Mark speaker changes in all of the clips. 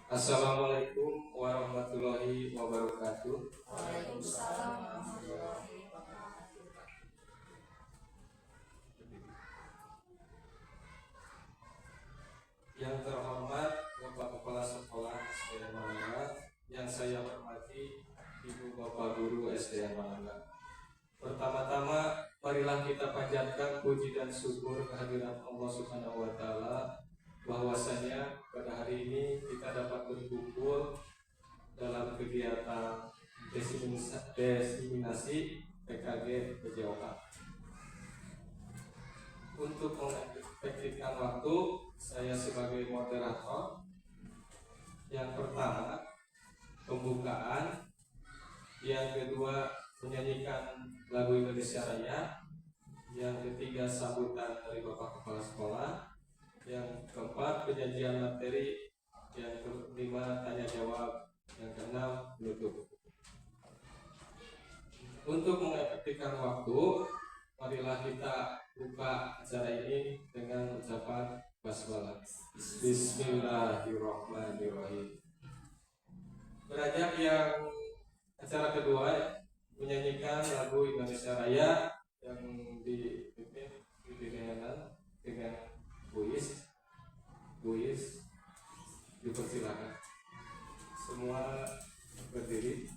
Speaker 1: Assalamualaikum warahmatullahi wabarakatuh.
Speaker 2: Waalaikumsalam warahmatullahi wabarakatuh.
Speaker 1: Yang terhormat Bapak Kepala Sekolah SDN Manangga, yang saya hormati Ibu Bapak Guru SDN Manangga. Pertama-tama, marilah kita panjatkan puji dan syukur kehadiran Allah Subhanahu wa Ta'ala, bahwasanya pada hari ini kita dapat berkumpul dalam kegiatan diseminasi PKG PJOK. Untuk mengefektifkan waktu, saya sebagai moderator. Yang pertama, pembukaan. Yang kedua, menyanyikan lagu Indonesia Raya. Yang ketiga, sambutan dari Bapak Kepala Sekolah. Yang keempat, penyajian materi. Yang kelima, tanya jawab. Yang keenam, penutup. Untuk mengefektifkan waktu, marilah kita buka acara ini dengan ucapan basmalah. Bismillahirrahmanirrahim. Beranjak yang acara kedua, menyanyikan lagu Indonesia Raya yang dipimpin dengan Buis. Dipersilakan semua berdiri.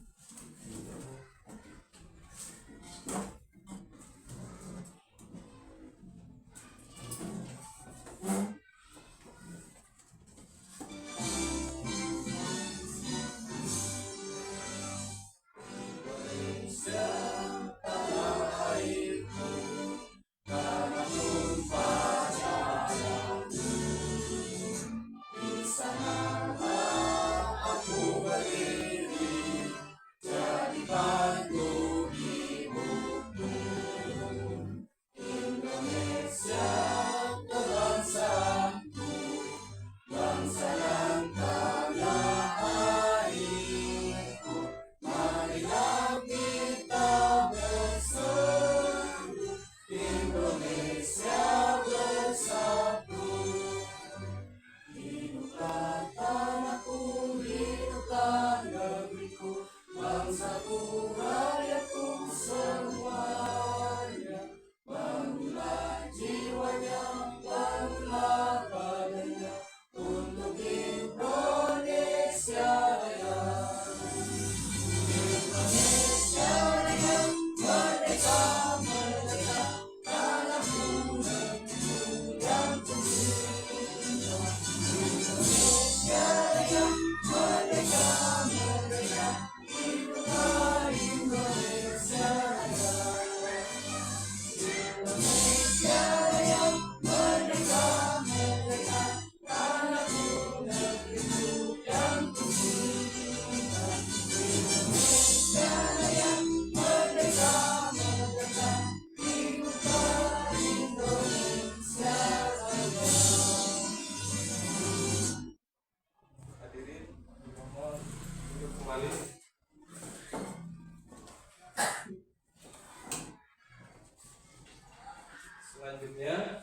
Speaker 1: Selanjutnya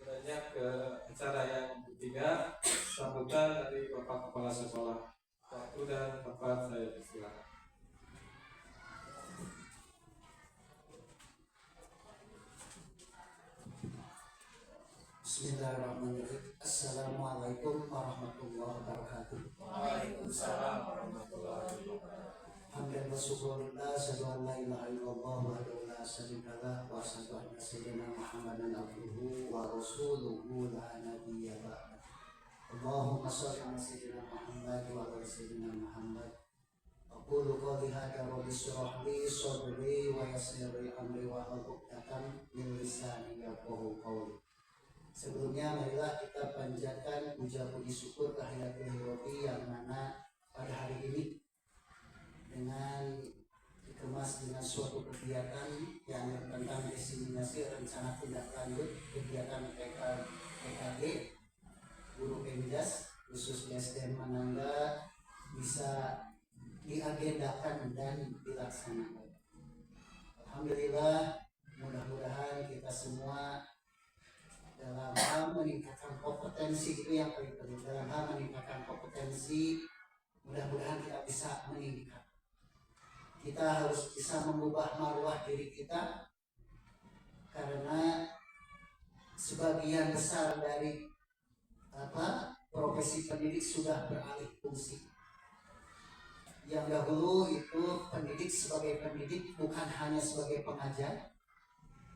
Speaker 1: beranjak ke acara yang ketiga, sambutan dari Bapak Kepala Sekolah. Waktu dan tempat saya persilakan.
Speaker 3: Bismillahirrahmanirrahim. Assalamualaikum warahmatullahi wabarakatuh.
Speaker 2: Waalaikumsalam warahmatullahi wabarakatuh.
Speaker 3: Hamdan wa syukurillah, asyhadu an la ilaha illallah wahdahu la syarika lah, wa asyhadu anna sayyidina Muhammadan abduhu wa rasuluhu la nabiyya ba'dah. Allahumma shalli ala sayyidina Muhammad wa ala sayyidina Muhammad. Aqulu qawli hadza rabbi shrah li sadri wa yassir li amri wa hlul 'uqdatam min lisani yafqahu qawli. Sebelumnya marilah kita panjatkan puja-puji syukur kehadirat Rabbi yang mana pada hari ini dengan dikemas dengan suatu kegiatan yang tentang diseminasi rencana tindak lanjut kegiatan PKG Guru Pemdas khusus SDN Manangga bisa diagendakan dan dilaksanakan. Alhamdulillah, mudah-mudahan kita semua dalam hal meningkatkan kompetensi kompetensi itu yang paling penting dalam hal meningkatkan kompetensi. Mudah-mudahan kita bisa meningkat. Kita harus bisa mengubah marwah diri kita, karena sebagian besar dari profesi pendidik sudah beralih fungsi. Yang dahulu itu pendidik sebagai pendidik bukan hanya sebagai pengajar,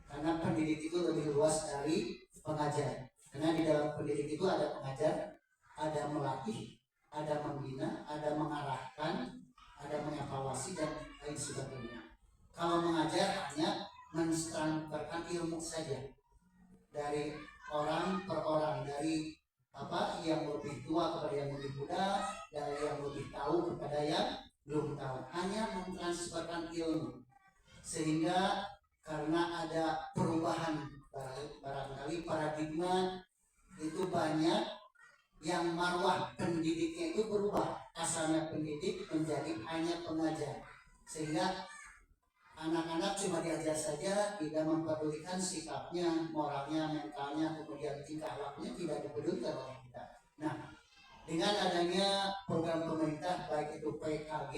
Speaker 3: karena pendidik itu lebih luas dari pengajar. Karena di dalam pendidik itu ada pengajar, ada melatih, ada membina, ada mengarahkan, ada mengevaluasi dan lain sebagainya. Kalau mengajar hanya mentransferkan ilmu saja dari orang per orang, dari yang lebih tua kepada yang lebih muda, dari yang lebih tahu kepada yang belum tahu, hanya mentransferkan ilmu. Sehingga karena ada perubahan barangkali paradigma itu banyak yang marwah pendidiknya itu berubah, asalnya pendidik menjadi hanya pengajar, sehingga anak-anak cuma diajar saja, tidak mempedulikan sikapnya, moralnya, mentalnya, kemudian tingkah lakunya tidak dipedulikan oleh kita. Nah, dengan adanya program pemerintah baik itu PKG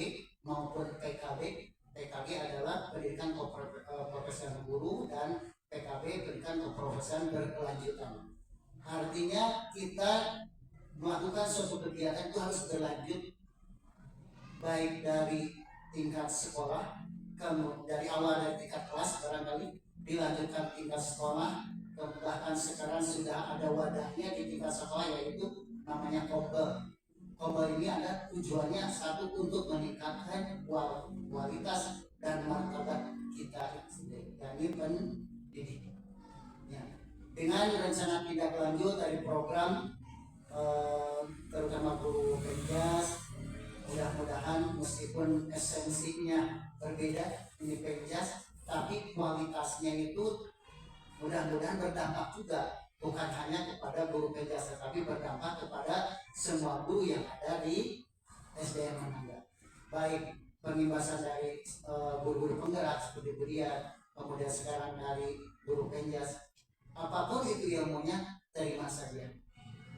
Speaker 3: maupun PKB, PKG adalah pendidikan profesional guru dan PKB pendidikan keprofesionalan berkelanjutan. Artinya kita melakukan suatu kegiatan itu harus berlanjut, baik dari tingkat sekolah, dari awal dari tingkat kelas barangkali dilanjutkan tingkat sekolah, bahkan sekarang sudah ada wadahnya di tingkat sekolah, yaitu namanya Kobel. Kobel ini ada tujuannya satu, untuk meningkatkan kualitas dan martabat kita sendiri, yakni pendidik. Ya. Dengan rencana tindak lanjut dari program terutama guru penjas, mudah-mudahan meskipun esensinya berbeda ini penjas, tapi kualitasnya itu mudah-mudahan berdampak juga, bukan hanya kepada guru penjas, tetapi berdampak kepada semua guru yang ada di SDN Manangga, baik pengimbasan dari guru-guru penggerak seperti Budian, kemudian sekarang dari guru penjas, apapun itu ilmunya terima saja.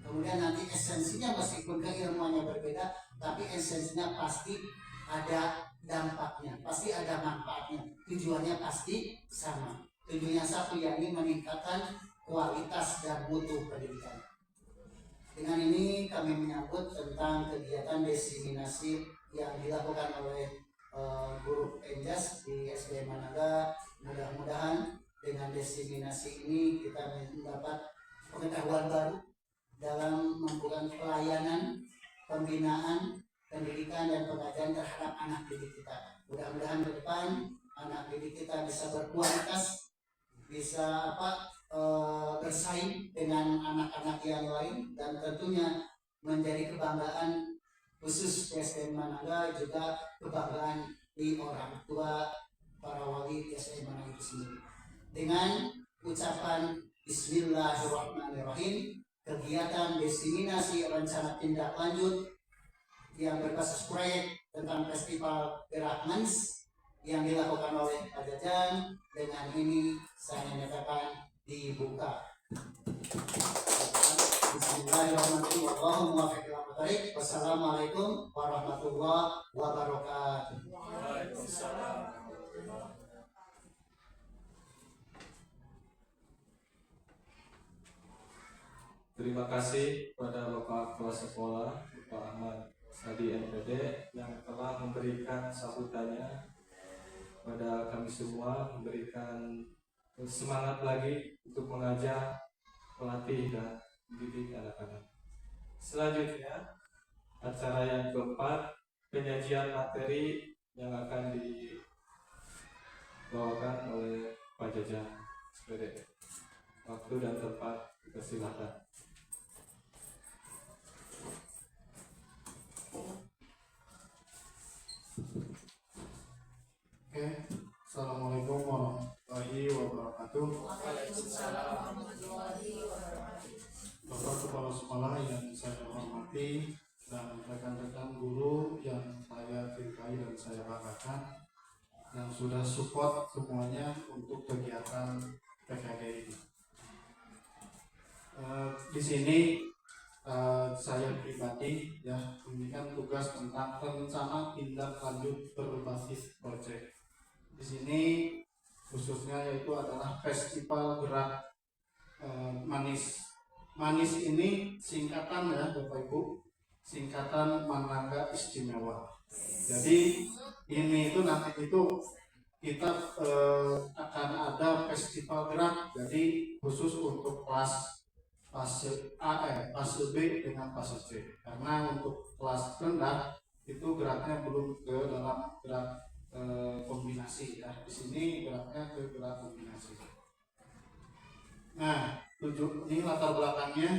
Speaker 3: Kemudian nanti esensinya meskipun keilmuannya berbeda, tapi esensinya pasti ada dampaknya, pasti ada manfaatnya, tujuannya pasti sama. Tujuannya satu, yakni meningkatkan kualitas dan mutu pendidikan. Dengan ini kami menyambut tentang kegiatan diseminasi yang dilakukan oleh guru penjas di SDN Manangga. Mudah-mudahan dengan diseminasi ini kita mendapat pengetahuan baru dalam melakukan pelayanan, pembinaan, pendidikan dan pengajaran terhadap anak didik kita. Mudah-mudahan ke depan anak didik kita bisa berkualitas, bisa bersaing dengan anak-anak yang lain, dan tentunya menjadi kebanggaan khusus SDN Manangga, juga kebanggaan di orang tua para wali SDN Manangga itu sendiri. Dengan ucapan Bismillahirrahmanirrahim, kegiatan diseminasi rencana tindak lanjut yang berbasis proyek tentang festival Berahmans yang dilakukan oleh Pak Jajan, dengan ini saya nyatakan dibuka. Bismillahirrahmanirrahim. Wassalamualaikum warahmatullahi wabarakatuh.
Speaker 2: Waalaikumsalam.
Speaker 1: Terima kasih kepada Bapak Kepala Sekolah, Bapak Ahmad Sadi MPD, yang telah memberikan sambutannya pada kami semua, memberikan semangat lagi untuk mengajar, pelatih, dan mendidik anak-anak. Selanjutnya, acara yang keempat, penyajian materi yang akan dibawakan oleh Pak Jajan SPD. Waktu dan tempat dipersilakan.
Speaker 4: Assalamualaikum warahmatullahi wabarakatuh.
Speaker 2: Waalaikumsalam warahmatullahi wabarakatuh.
Speaker 4: Bapak Kepala Sekolah yang saya hormati dan rekan-rekan guru yang saya cintai dan saya banggakan, yang sudah support semuanya untuk kegiatan PKG ini. Di sini saya pribadi ya, ini kan tugas tentang rencana tindak lanjut berbasis proyek. Di sini khususnya yaitu adalah Festival Gerak Manis. Manis ini singkatan ya Bapak Ibu, singkatan Manangga Istimewa. Jadi ini itu nanti itu kita akan ada festival gerak, jadi khusus untuk kelas fase A, fase B dengan fase C. Karena untuk kelas rendah itu geraknya belum ke dalam gerak kombinasi ya. Di sini geraknya ke gerak kombinasi. Nah, ini latar belakangnya.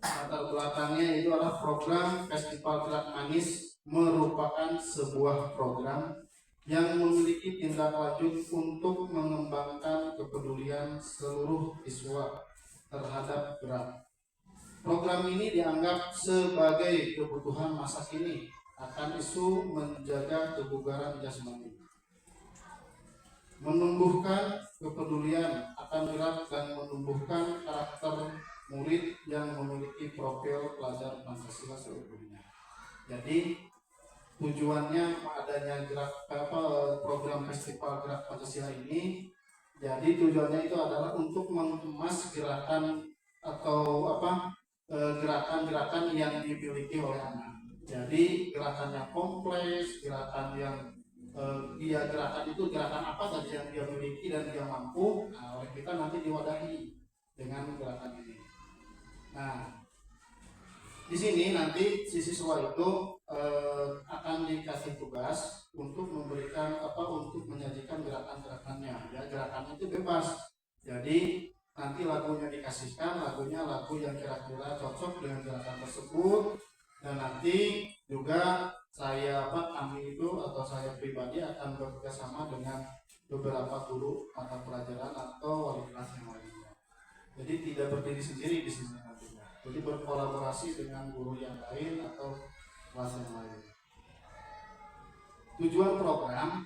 Speaker 4: Latar belakangnya itu adalah program Festival Gerak Manis merupakan sebuah program yang memiliki tindak lanjut untuk mengembangkan kepedulian seluruh siswa terhadap gerak. Program ini dianggap sebagai kebutuhan masa kini akan isu menjaga kebugaran jasmani, menumbuhkan kepedulian akan gerak dan menumbuhkan karakter murid yang memiliki profil pelajar Pancasila seutuhnya. Jadi tujuannya adanya program Festival Gerak Pancasila ini, jadi tujuannya itu adalah untuk mengemas gerakan atau gerakan-gerakan yang dimiliki oleh anak. Jadi gerakannya kompleks, gerakan yang gerakan itu gerakan apa saja yang dia miliki dan dia mampu. Nah, oleh kita nanti diwadahi dengan gerakan ini. Nah, di sini nanti si siswa itu akan dikasih tugas untuk memberikan untuk menyajikan gerakan-gerakannya. Ya, gerakannya itu bebas. Jadi nanti lagunya dikasihkan, lagu yang kira-kira cocok dengan gerakan tersebut, dan nanti juga kami itu atau saya pribadi akan bekerjasama dengan beberapa guru mata pelajaran atau wali kelas yang lainnya. Jadi tidak berdiri sendiri di sini nantinya. Jadi berkolaborasi dengan guru yang lain atau kelas yang lain. Tujuan program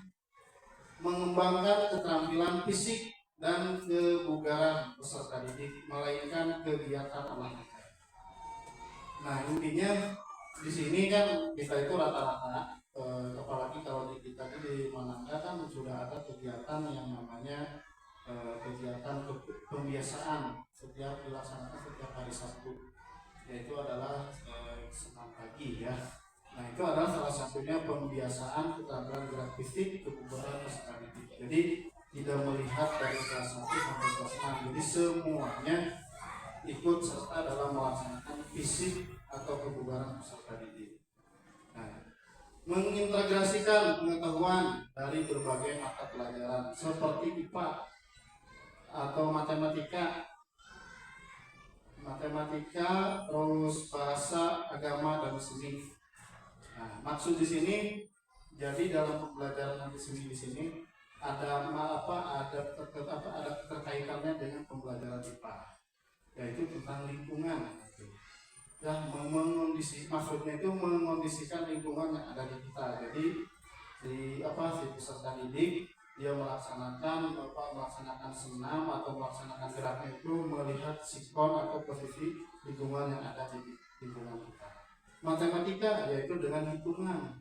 Speaker 4: mengembangkan keterampilan fisik dan kebugaran peserta didik, melainkan kegiatan olahraga. Nah, intinya di sini kan kita itu rata-rata, apalagi kalau di kita di Manangga kan sudah ada kegiatan yang namanya kegiatan pembiasaan setiap dilaksanakan setiap hari Sabtu, yaitu adalah senam pagi ya. Nah, itu adalah salah satunya pembiasaan keterampilan gerak fisik kebugaran peserta didik. Jadi tidak melihat dari kelas 1 sampai kelas 6, jadi semuanya ikut serta dalam melaksanakan fisik atau kebugaran peserta didik. Nah, mengintegrasikan pengetahuan dari berbagai mata pelajaran seperti IPA atau matematika, terus bahasa, agama, dan seni. Nah, maksud di sini jadi dalam pembelajaran nanti seni di sini ada keterkaitannya dengan pembelajaran IPA, yaitu tentang lingkungan. Ya, maksudnya itu mengondisikan lingkungan yang ada di kita. Jadi si peserta didik dia melaksanakan senam atau melaksanakan geraknya itu melihat sikon atau posisi lingkungan yang ada di lingkungan kita. Matematika yaitu dengan hitungan.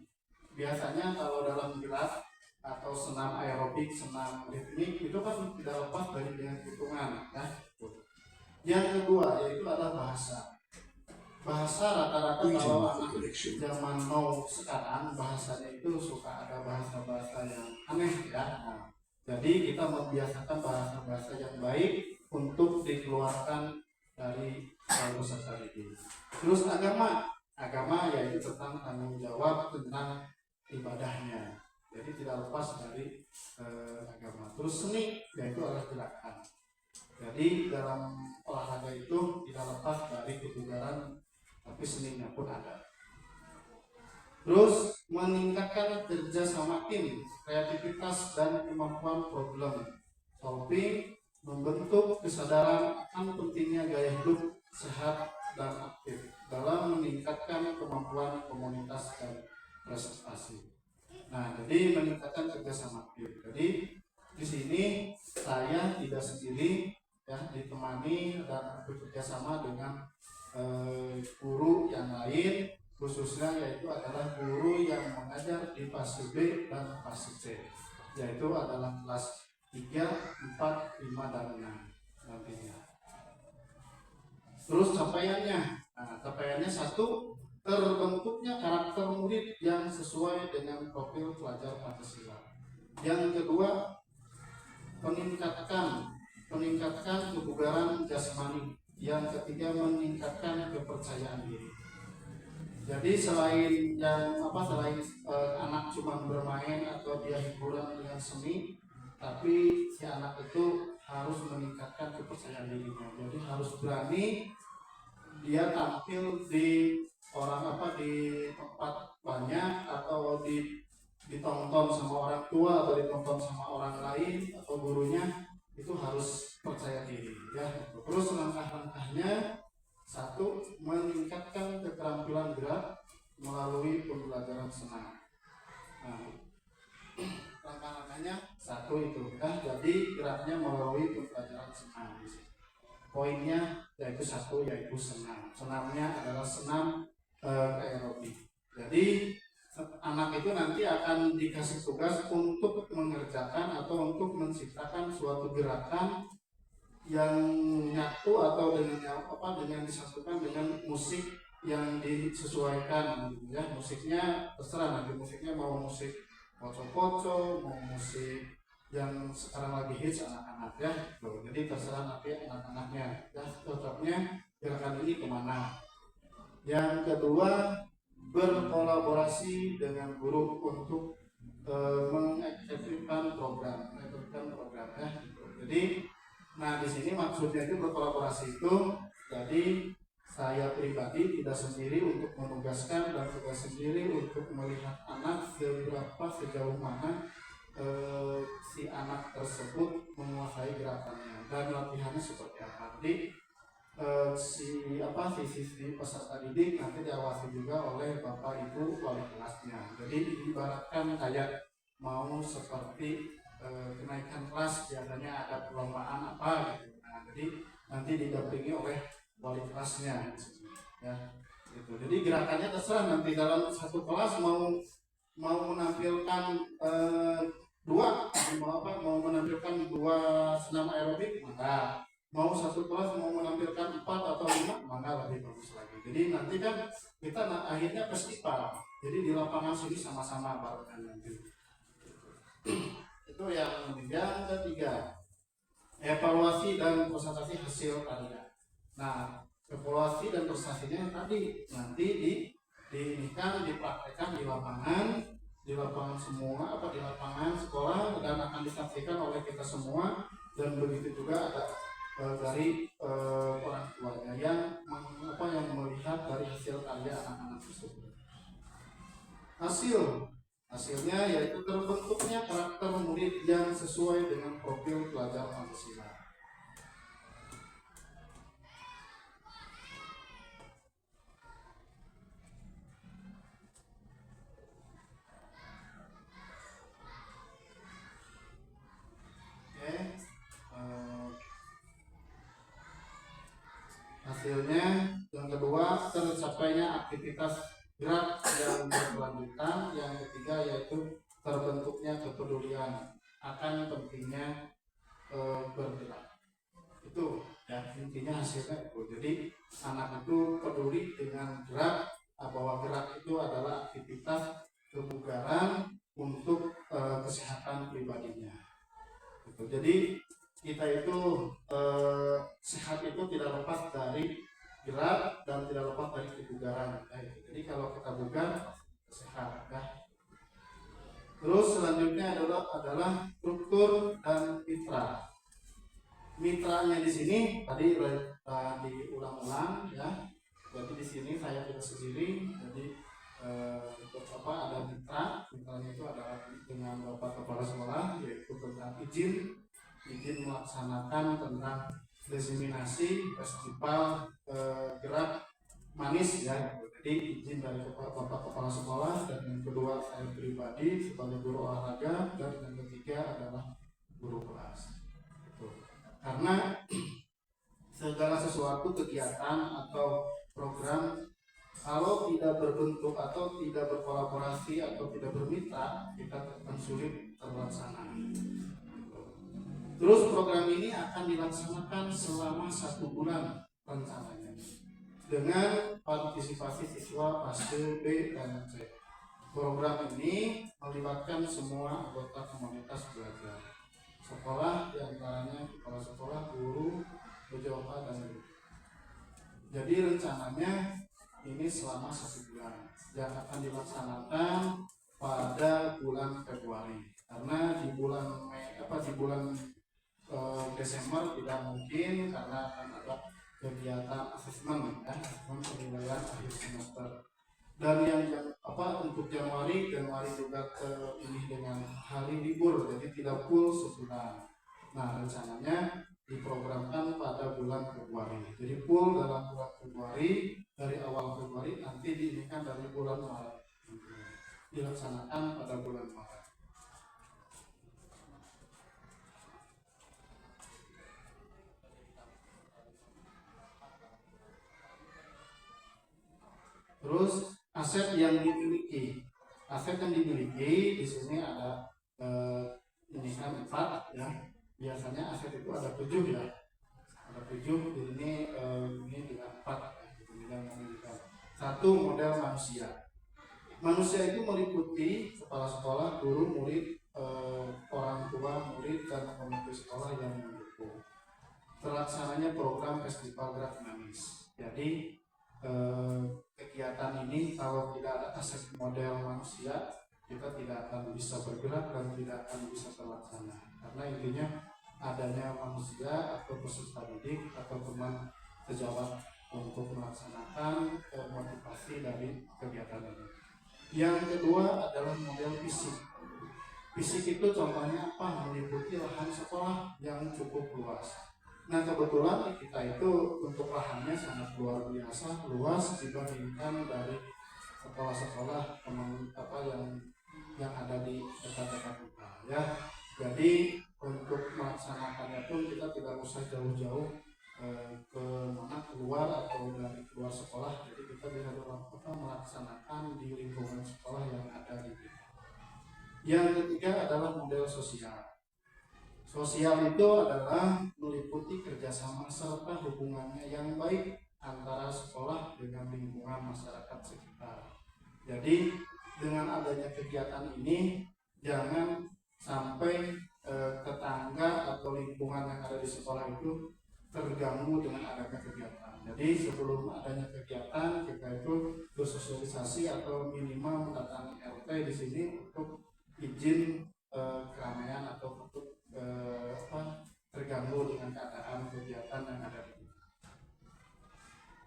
Speaker 4: Biasanya kalau dalam gerak atau senam aerobik, senam ritmik itu kan tidak lepas dari dengan hitungan ya. Yang kedua yaitu adalah bahasa. Bahasa rata-rata kalau anak zaman now sekarang bahasanya itu suka ada bahasa-bahasa yang aneh ya. Nah, jadi kita membiasakan bahasa-bahasa yang baik untuk dikeluarkan dari peserta didik. Terus agama yaitu tentang tanggung jawab tentang ibadahnya. Jadi tidak lepas dari agama. Terus seni yaitu adalah gerakan. Jadi dalam olahraga itu tidak lepas dari kebugaran, tapi seninya pun ada. Terus meningkatkan kerja sama tim, kreativitas dan kemampuan problem solving, membentuk kesadaran akan pentingnya gaya hidup sehat dan aktif dalam meningkatkan kemampuan komunitas dan prestasi. Nah, jadi meningkatkan kerjasama tim. Jadi di sini saya tidak sendiri ya, ditemani dan bekerja sama dengan guru yang lain, khususnya yaitu adalah guru yang mengajar di fase B dan fase C, yaitu adalah kelas 3, 4, 5, dan 6 nantinya. Terus capaiannya, capaiannya satu, terbentuknya karakter murid yang sesuai dengan profil pelajar Pancasila. Yang kedua, meningkatkan kebugaran jasmani. Yang ketiga, meningkatkan kepercayaan diri. Jadi selain anak cuma bermain atau dia hiburan dengan seni, tapi si anak itu harus meningkatkan kepercayaan dirinya. Jadi harus berani dia tampil di di tempat banyak, atau ditonton sama orang tua, atau ditonton sama orang lain atau gurunya, itu harus percaya diri ya. Terus langkah-langkahnya, satu, meningkatkan keterampilan gerak melalui pembelajaran senam. Langkah-langkahnya satu itu ya, jadi geraknya melalui pembelajaran senam. Poinnya yaitu satu, yaitu senam. Senamnya adalah senam aerobik. Jadi anak itu nanti akan dikasih tugas untuk mengerjakan atau untuk menciptakan suatu gerakan yang nyatu atau dengan disatukan dengan musik yang disesuaikan ya. Musiknya terserah, nanti musiknya mau musik poco-poco, mau musik yang sekarang lagi hits anak-anak ya. Jadi terserah nanti anak-anaknya ya, cocoknya gerakan ini kemana. Yang kedua, berkolaborasi dengan guru untuk mengefektifkan program ya. Jadi di sini maksudnya itu berkolaborasi itu, jadi saya pribadi tidak sendiri untuk menugaskan dan tidak sendiri untuk melihat anak sejauh mana si anak tersebut menguasai gerakannya dan latihannya seperti apa. Jadi sisi peserta didik nanti diawasi juga oleh bapak ibu wali kelasnya. Jadi diibaratkan kayak mau seperti kenaikan kelas, biasanya ada perlombaan apa gitu. Jadi nanti didampingi oleh wali kelasnya ya gitu. Jadi gerakannya terserah, nanti dalam satu kelas mau menampilkan mau menampilkan dua senam aerobik, maka mau satu kelas mau menampilkan 4 atau 5, maka lebih bagus lagi. Jadi nanti kan kita akhirnya festival, jadi di lapangan sini sama-sama barengan nanti. Itu yang ketiga, evaluasi dan presentasi hasil karya. Evaluasi dan presentasinya tadi nanti dipraktekkan di lapangan semua, di lapangan sekolah, dan akan disaksikan oleh kita semua, dan begitu juga ada dari orang tuanya yang melihat dari hasil karya anak-anak tersebut. Hasilnya yaitu terbentuknya karakter murid yang sesuai dengan profil pelajar Pancasila. Hasilnya yang kedua, tercapainya aktivitas gerak yang berkelanjutan. Yang ketiga yaitu terbentuknya kepedulian akan pentingnya bergerak. Itu ya intinya hasilnya itu. Jadi anak itu peduli dengan gerak, bahwa gerak itu adalah aktivitas kebugaran untuk kesehatan pribadinya. Gitu. Jadi kita itu sehat itu tidak lepas dari gerak dan tidak lepas dari kebugaran. Jadi kalau kita bugar, sehat ya. Terus selanjutnya adalah struktur dan mitra. Mitranya di sini tadi diulang-ulang ya. Jadi di sini saya tidak sendiri. Jadi ada mitra. Mitranya itu adalah dengan bapak kepala sekolah, yaitu tentang izin melaksanakan tentang diseminasi festival gerak manis ya. Jadi izin dari bapak kepala sekolah, dan yang kedua saya pribadi sebagai guru olahraga, dan yang ketiga adalah guru kelas. Karena segala sesuatu sesuatu kegiatan atau program kalau tidak berbentuk atau tidak berkolaborasi atau tidak bermitra, kita akan sulit terlaksana. Terus program ini akan dilaksanakan selama 1 bulan rencananya dengan partisipasi siswa fase B dan C. Program ini melibatkan semua anggota komunitas belajar, sekolah, diantaranya kepala sekolah, guru, PJOK, dan guru. Jadi rencananya ini selama 1 bulan yang akan dilaksanakan pada bulan Februari, karena di bulan Desember tidak mungkin karena akan ada kegiatan asesmen ya, asesmen penilaian akhir semester. Dan untuk Januari juga ini dengan hari libur, jadi tidak full sebulan. Nah, rencananya diprogramkan pada bulan Februari. Jadi full dalam bulan Februari, dari awal Februari nanti diinikan dari bulan Maret. Dilaksanakan pada bulan Maret. Terus aset yang dimiliki di sini ada ini kan 4 ya. Biasanya aset itu ada 7 ya. Ada 7 di ini dengan 4 ya. Satu, model manusia. Manusia itu meliputi kepala sekolah, guru, murid, orang tua, murid, dan komite sekolah yang mendukung. Terlaksananya program Festival Gerak Manis. Jadi kegiatan ini kalau tidak ada aset model manusia, kita tidak akan bisa bergerak dan tidak akan bisa terlaksana. Karena intinya adanya manusia atau peserta didik atau teman sejawat untuk melaksanakan motivasi dari kegiatan ini. Yang kedua adalah model fisik. Fisik itu contohnya apa? Meliputi lahan sekolah yang cukup luas. Nah, kebetulan kita itu untuk lahannya sangat luar biasa luas dibandingkan dari sekolah-sekolah yang ada di dekat-dekat kita ya. Jadi untuk melaksanakannya pun kita tidak usah jauh-jauh ke mana keluar atau dari keluar sekolah. Jadi kita bisa melaksanakan di lingkungan sekolah yang ada di kita. Yang ketiga adalah model sosial. Sosial itu adalah meliputi kerjasama serta hubungannya yang baik antara sekolah dengan lingkungan masyarakat sekitar. Jadi dengan adanya kegiatan ini jangan sampai tetangga atau lingkungan yang ada di sekolah itu terganggu dengan adanya kegiatan. Jadi sebelum adanya kegiatan kita itu bersosialisasi atau minimal mendatangi RT di sini untuk izin keramaian atau untuk terganggu dengan keadaan kegiatan yang ada di sini.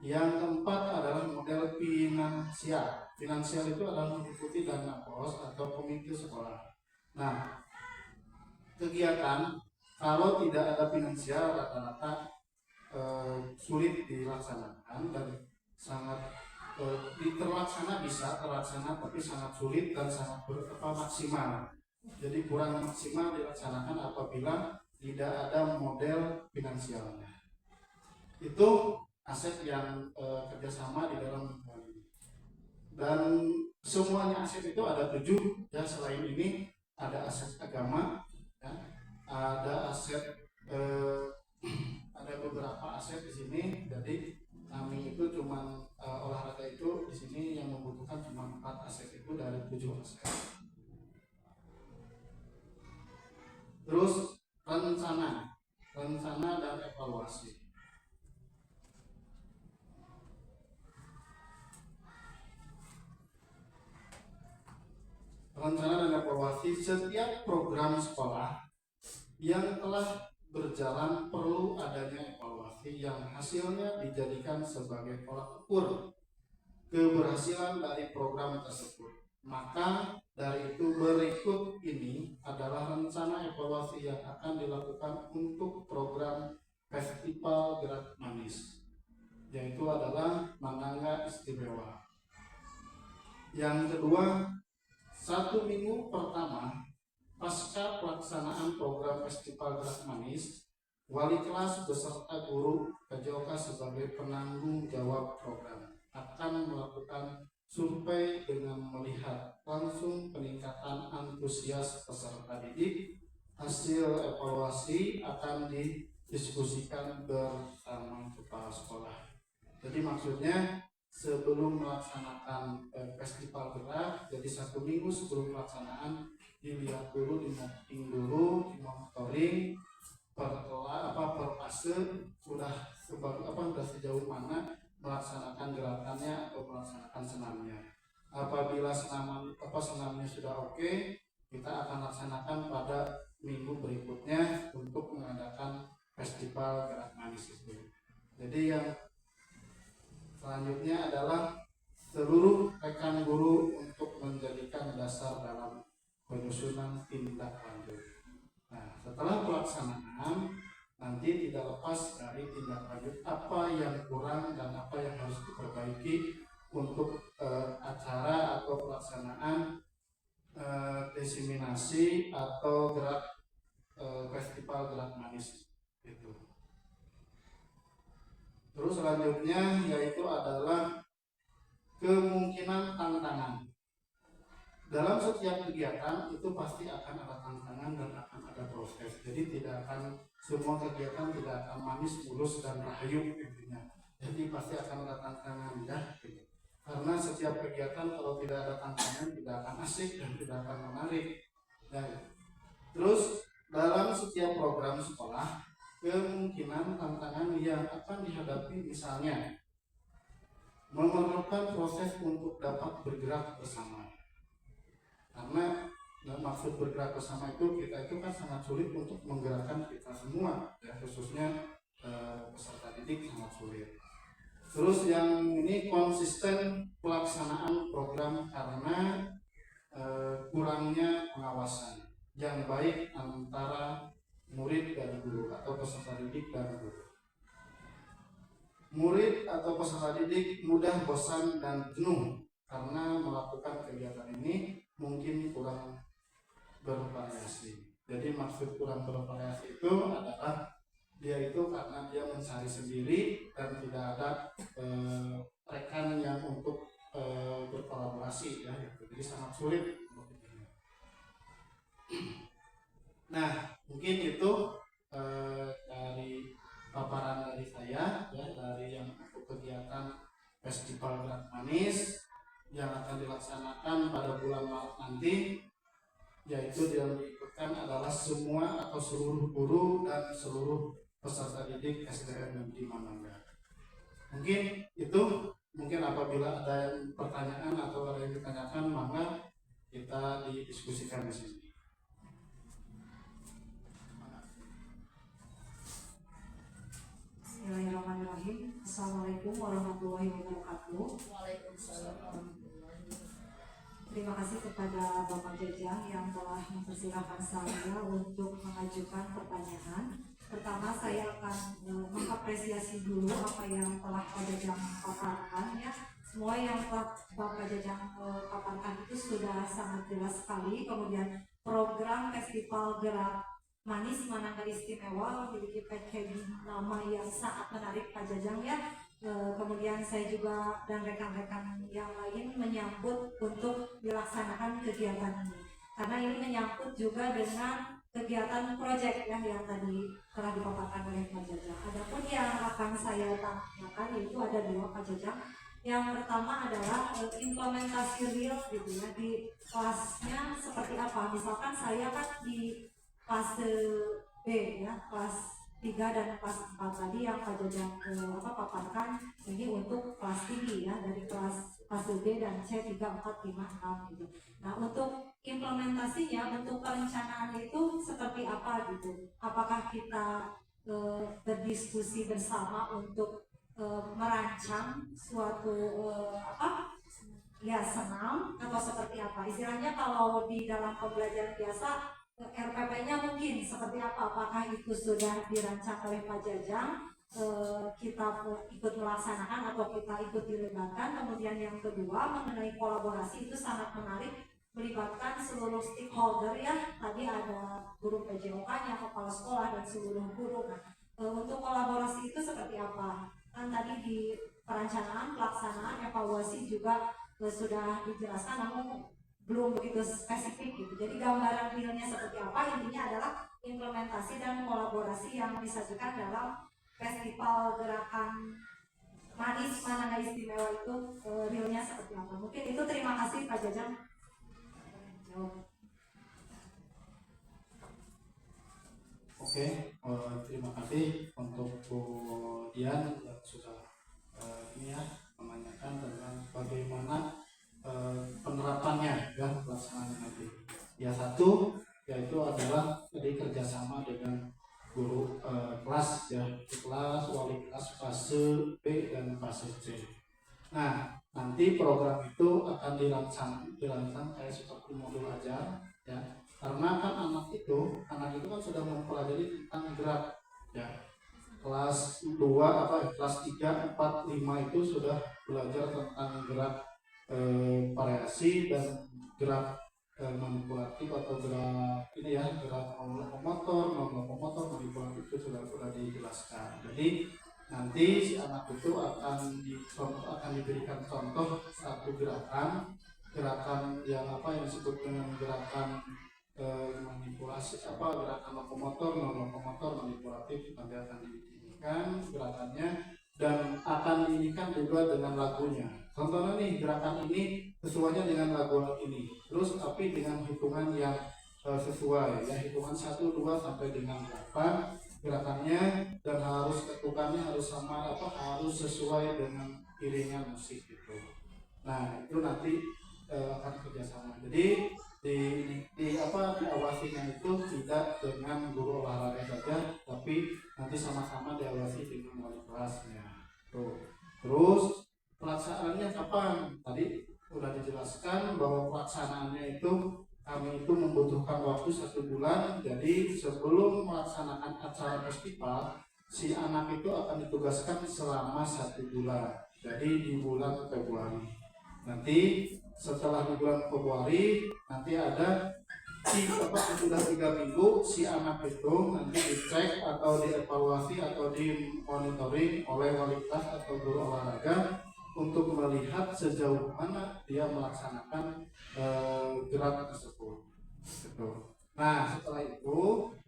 Speaker 4: Yang keempat adalah model finansial. Finansial itu adalah meliputi dana pos atau komite sekolah. Nah, kegiatan kalau tidak ada finansial rata-rata sulit dilaksanakan dan sangat terlaksana bisa terlaksana tapi sangat sulit dan sangat maksimal. Jadi kurang maksimal dilaksanakan apabila tidak ada model finansialnya. Itu aset yang kerjasama di dalam lingkungan ini. Dan semuanya aset itu ada 7 ya. Selain ini ada aset agama, ya, ada aset ada beberapa aset di sini. Jadi kami itu cuma olahraga itu di sini yang membutuhkan cuma 4 aset itu dari 7 aset. Terus rencana dan evaluasi. Rencana dan evaluasi setiap program sekolah yang telah berjalan perlu adanya evaluasi yang hasilnya dijadikan sebagai tolak ukur keberhasilan dari program tersebut. Maka dari itu berikut ini adalah rencana evaluasi yang akan dilakukan untuk program Festival Gerak Manis, yaitu adalah Manangga Istimewa. Yang kedua, 1 minggu pertama pasca pelaksanaan program Festival Gerak Manis, wali kelas beserta guru, PJOK sebagai penanggung jawab program akan melakukan survei dengan melihat langsung peningkatan antusias peserta didik. Hasil evaluasi akan didiskusikan bersama kepala sekolah. Jadi maksudnya sebelum melaksanakan festival gerak, jadi 1 minggu sebelum pelaksanaan dilihat dulu, di-mapping dulu, di-monitoring per fase sudah sejauh mana melaksanakan gerakannya atau melaksanakan senamnya. Apabila senamnya sudah oke, kita akan laksanakan pada minggu berikutnya untuk mengadakan festival gerak manis itu. Jadi yang selanjutnya adalah seluruh rekan guru untuk menjadikan dasar dalam penyusunan tindak lanjut. Nah, setelah pelaksanaan nanti tidak lepas dari tindak lanjut apa yang kurang dan apa yang harus diperbaiki untuk acara atau pelaksanaan diseminasi atau gerak festival gerak manis itu. Terus selanjutnya yaitu adalah kemungkinan tantangan. Dalam setiap kegiatan itu pasti akan ada tantangan dan akan ada proses. Jadi tidak akan semua kegiatan tidak akan manis, mulus dan rahayu intinya. Jadi pasti akan ada tantangan ya. Karena setiap kegiatan kalau tidak ada tantangan tidak akan asik dan tidak akan menarik. Ya. Terus dalam setiap program sekolah kemungkinan tantangan yang akan dihadapi misalnya memerlukan proses untuk dapat bergerak bersama. Karena maksud bergerak bersama itu kita itu kan sangat sulit untuk menggerakkan kita semua ya, khususnya peserta didik sangat sulit. Terus yang ini konsisten pelaksanaan program karena kurangnya pengawasan yang baik antara murid dan guru atau peserta didik dan guru. Murid atau peserta didik mudah bosan dan jenuh karena melakukan kegiatan ini mungkin kurang bervariasi. Jadi maksud kurang bervariasi itu adalah dia itu karena dia mencari sendiri dan tidak ada rekan yang untuk berkolaborasi ya, jadi sangat sulit. Nah mungkin itu dari paparan dari saya ya, dari yang untuk kegiatan festival gerak manis yang akan dilaksanakan pada bulan Maret nanti, yaitu yang diikutkan adalah semua atau seluruh guru dan seluruh peserta didik SDN Negeri Manangga. Mungkin itu, mungkin apabila ada yang pertanyaan atau ada yang ditanyakan, maka kita didiskusikan di sini.
Speaker 2: Bismillahirrahmanirrahim. Assalamualaikum warahmatullahi wabarakatuh.
Speaker 5: Waalaikumsalam warahmatullahi wabarakatuh.
Speaker 2: Terima kasih kepada Bapak Jajang yang telah mempersilahkan saya untuk mengajukan pertanyaan. Pertama saya akan mengapresiasi dulu apa yang telah Pak Jajang paparkan ya. Semua yang telah Bapak Jajang paparkan itu sudah sangat jelas sekali. Kemudian program Festival Gerak Manis Manangga Istimewa memiliki packaging nama yang sangat menarik Pak Jajang ya. Kemudian saya juga dan rekan-rekan yang lain menyambut untuk dilaksanakan kegiatan ini karena ini menyangkut juga dengan kegiatan proyek yang tadi telah dipaparkan oleh Pak Jajang. Adapun yang akan saya tanyakan yaitu ada dua Pak Jajang. Yang pertama adalah implementasi real gitu ya, di kelasnya seperti apa. Misalkan saya kan di fase B ya, kelas 3 dan kelas 4 tadi yang Pak Jajang paparkan ini untuk kelas tinggi ya, dari kelas fase B dan C 3, 4, 5, 6 gitu. Nah untuk implementasinya, bentuk perencanaan itu seperti apa gitu? Apakah kita berdiskusi bersama untuk merancang suatu senam atau seperti apa? Istilahnya kalau di dalam pembelajaran biasa RPP-nya mungkin seperti apa? Apakah itu sudah dirancang oleh Pak Jajang? Kita ikut melaksanakan atau kita ikut dilibatkan. Kemudian yang kedua mengenai kolaborasi itu sangat menarik, melibatkan seluruh stakeholder ya. Tadi ada guru PJOK-nya, kepala sekolah dan seluruh guru. Nah, untuk kolaborasi itu seperti apa? kan tadi di perencanaan, pelaksanaan, evaluasi juga sudah dijelaskan, namun belum begitu spesifik gitu. Jadi gambaran realnya seperti apa, intinya adalah implementasi dan kolaborasi yang disajikan dalam festival gerakan Manis Manangga Istimewa itu realnya seperti apa. Mungkin itu, terima kasih Pak Jajang. Jawab.
Speaker 4: Oke, terima kasih untuk Bu Dian yang sudah ini ya menanyakan tentang bagaimana penerapannya ya pelaksanaannya nanti. Ya satu yaitu adalah tadi kerjasama dengan guru kelas ya, kelas wali kelas fase B dan fase C. Nah nanti program itu akan dirancang kayak seperti modul ajar ya, karena kan anak itu kan sudah mempelajari tentang gerak ya. Kelas 2 kelas 3, 4, 5 itu sudah belajar tentang gerak variasi dan gerak manipulatif atau gerak ini ya, gerak lokomotor, non-lokomotor, manipulatif itu sudah dijelaskan. Jadi nanti si anak itu akan diberikan contoh satu gerakan yang yang disebut dengan gerakan manipulasi gerakan lokomotor, non-lokomotor, manipulatif nanti akan diinikan gerakannya dan akan diinikan juga dengan lagunya. Contohnya nih, gerakan ini sesuainya dengan lagu ini, terus tapi dengan hitungan yang sesuai ya, hitungan 1, 2 sampai dengan 8 gerakannya, dan harus ketukannya harus sama harus sesuai dengan iringan musik gitu. Nah itu nanti akan kerjasama. Jadi diawasinya itu tidak dengan guru olahraga saja, tapi nanti sama-sama diawasi dengan wali kelasnya. Tuh. Terus pelaksanaannya kapan? Tadi sudah dijelaskan bahwa pelaksanaannya itu kami itu membutuhkan waktu 1 bulan. Jadi sebelum melaksanakan acara festival, si anak itu akan ditugaskan selama 1 bulan. Jadi di bulan Februari. Nanti setelah di bulan Februari nanti ada sudah 3 minggu si anak itu nanti dicek atau dievaluasi atau dimonitoring oleh wali kelas atau guru olahraga untuk melihat sejauh mana dia melaksanakan gerakan tersebut. Gitu. Nah setelah itu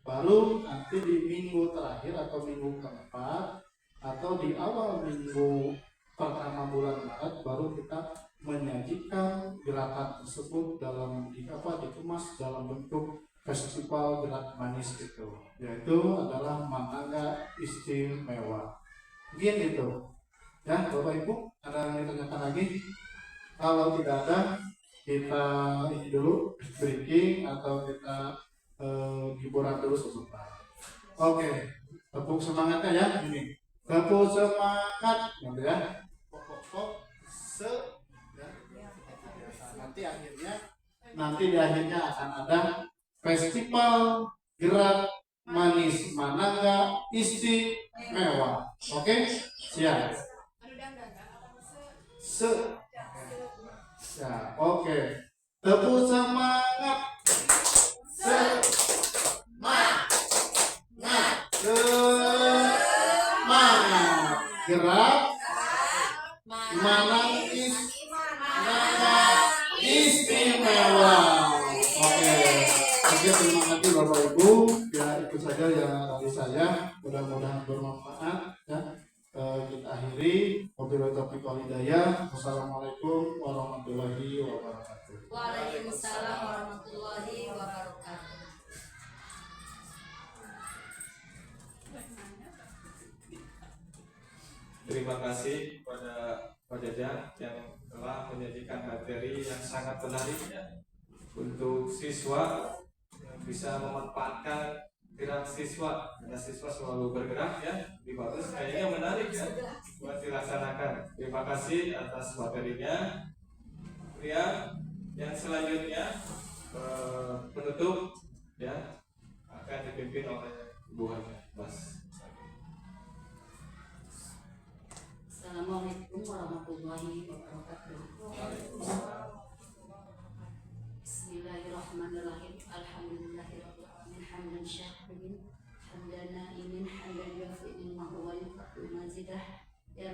Speaker 4: baru nanti di minggu terakhir atau minggu keempat atau di awal minggu pertama bulan Maret baru kita menyajikan gerakan tersebut dikemas dalam bentuk festival gerak manis itu, yaitu adalah Manangga Istimewa. Mungkin itu ya Bapak Ibu, ada yang ditanyakan lagi? Kalau tidak ada, kita ini dulu breaking atau kita hiburan dulu sebentar. Oke, tepuk semangatnya ya ini. Tepuk semangat gitu ya. Pokok nanti di akhirnya akan ada festival gerak manis Manangga Istimewa. Oke? Siap. Ya, oke. Tepuk semangat. Semangat. Gerak Manangga Istimewa. Oke, terima kasih Bapak Ibu. Ya itu saja yang dari saya. Mudah-mudahan bermanfaat. Ya, kita akhiri. Wabillahi taufiq wal hidayah. Wassalamualaikum warahmatullahi wabarakatuh.
Speaker 5: Waalaikumsalam warahmatullahi wabarakatuh.
Speaker 1: Terima kasih kepada Pak Jajang yang telah menyajikan materi yang sangat menarik ya, untuk siswa yang bisa memanfaatkan gerak siswa, karena siswa selalu bergerak ya, lebih bagus, kayaknya menarik ya buat dilaksanakan. Terima kasih atas materinya. Kemudian yang selanjutnya penutup ya akan dipimpin oleh Ibu Haja Bas.
Speaker 5: Assalamualaikum warahmatullahi wabarakatuh. Bismillahirrahmanirrahim. Alhamdulillahirabbil alamin hamdan syakirin hamdan na'imin hamdan yuafi ni'mahu wa yukafi mazidah. Ya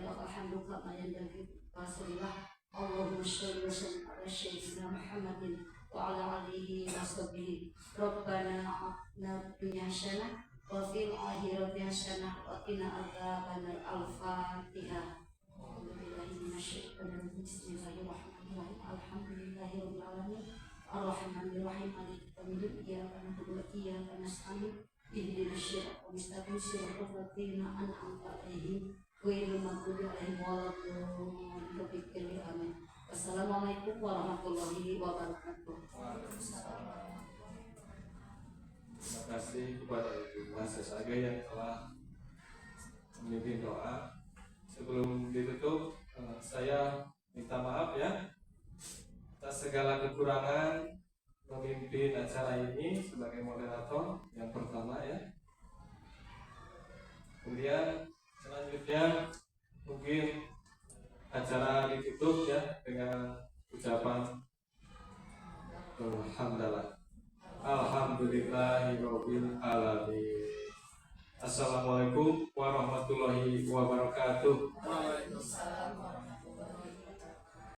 Speaker 5: hamdu kama yanbaghi rasulillah. Allahumma sholli wa sallim ala sayyidina Muhammadin wa ala alihi wa sahbihi. Rabbana atina fid dunya hasanah wa fil akhirati hasanah wa qina adzabannar. Al-Fatihah. A'udzubillahi minasyaitonir rajim. Bismillahirrahmanirrahim. Alhamdulillahirabbil alamin. Ar-Rahmanir Rahim. Maliki yaumiddin. Iyyaka na'budu wa iyyaka nasta'in. Ihdinas siratal mustaqim. Siratal ladzina an'amta 'alaihim ghairil maghdubi 'alaihim waladdallin. Amin. Wassalamualaikum warahmatullahi wabarakatuh.
Speaker 1: Terima kasih kepada Ibu Mas Saga yang telah memimpin doa. Sebelum ditutup, saya minta maaf ya atas segala kekurangan memimpin acara ini sebagai moderator yang pertama ya. Kemudian selanjutnya mungkin acara ditutup ya dengan ucapan alhamdulillah. Alhamdulillahirabbil alamin. Assalamualaikum warahmatullahi wabarakatuh.
Speaker 5: Waalaikumsalam warahmatullahi wabarakatuh.